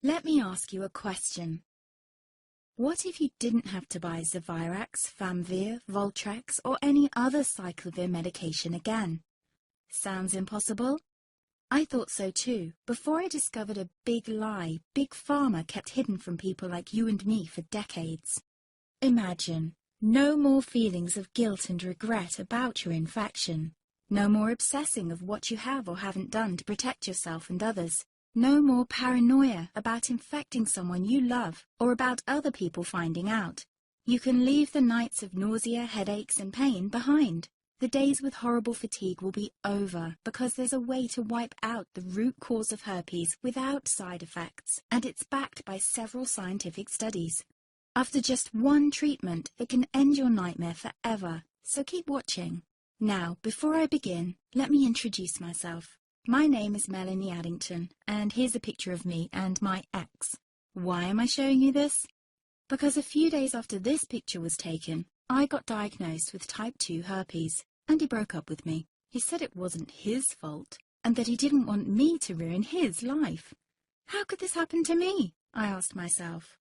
Let me ask you a question. What if you didn't have to buy Zevirax, Famvir, Voltrex, or any other cyclovir medication again? Sounds impossible? I thought so too, before I discovered a big lie Big Pharma kept hidden from people like you and me for decades. Imagine, no more feelings of guilt and regret about your infection. No more obsessing of what you have or haven't done to protect yourself and others. No more paranoia about infecting someone you love or about other people finding out. You can leave the nights of nausea, headaches and pain behind. The days with horrible fatigue will be over because there's a way to wipe out the root cause of herpes without side effects, and it's backed by several scientific studies. After just one treatment, it can end your nightmare forever, so keep watching. Now, before I begin, let me introduce myself. My name is Melanie Addington, and here's a picture of me and my ex. Why am I showing you this? Because a few days after this picture was taken, I got diagnosed with type 2 herpes, and he broke up with me. He said it wasn't his fault, and that he didn't want me to ruin his life. How could this happen to me? I asked myself.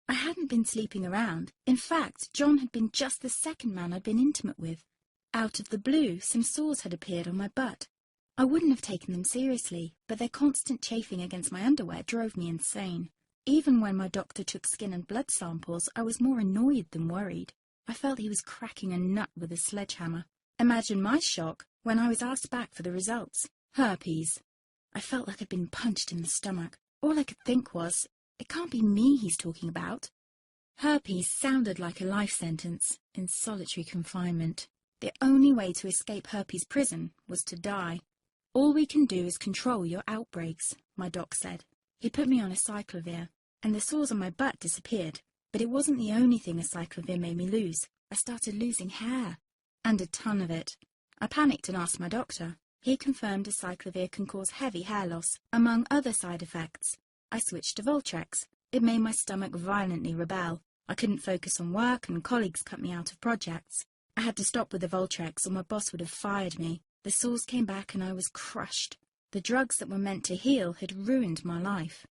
I hadn't been sleeping around. In fact, John had been just the second man I'd been intimate with. Out of the blue, some sores had appeared on my butt. I wouldn't have taken them seriously, but their constant chafing against my underwear drove me insane. Even when my doctor took skin and blood samples, I was more annoyed than worried. I felt he was cracking a nut with a sledgehammer. Imagine my shock when I was asked back for the results. Herpes. I felt like I'd been punched in the stomach. All I could think was, it can't be me he's talking about. Herpes sounded like a life sentence in solitary confinement. The only way to escape herpes prison was to die. All we can do is control your outbreaks, my doc said. He put me on a cyclovir, and the sores on my butt disappeared. But it wasn't the only thing a cyclovir made me lose. I started losing hair, and a ton of it. I panicked and asked my doctor. He confirmed a cyclovir can cause heavy hair loss, among other side effects. I switched to Voltrex. It made my stomach violently rebel. I couldn't focus on work, and colleagues cut me out of projects. I had to stop with the Voltrex, or my boss would have fired me. The sores came back and I was crushed. The drugs that were meant to heal had ruined my life.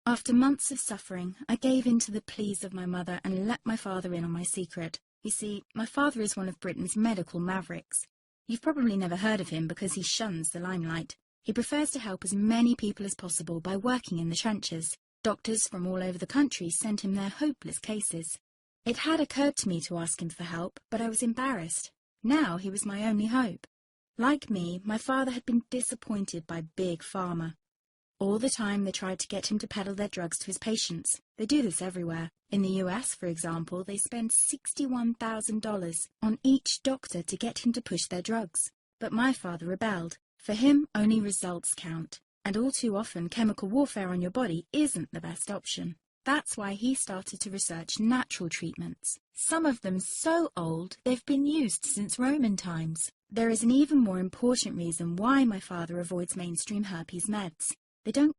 After months of suffering, I gave in to the pleas of my mother and let my father in on my secret. You see, my father is one of Britain's medical mavericks. You've probably never heard of him because he shuns the limelight. He prefers to help as many people as possible by working in the trenches. Doctors from all over the country sent him their hopeless cases. It had occurred to me to ask him for help, but I was embarrassed. Now he was my only hope. Like me, my father had been disappointed by Big Pharma. All the time they tried to get him to peddle their drugs to his patients. They do this everywhere. In the US, for example, they spend $61,000 on each doctor to get him to push their drugs. But my father rebelled. For him, only results count. And all too often, chemical warfare on your body isn't the best option. That's why he started to research natural treatments. Some of them so old, they've been used since Roman times. There is an even more important reason why my father avoids mainstream herpes meds. They don't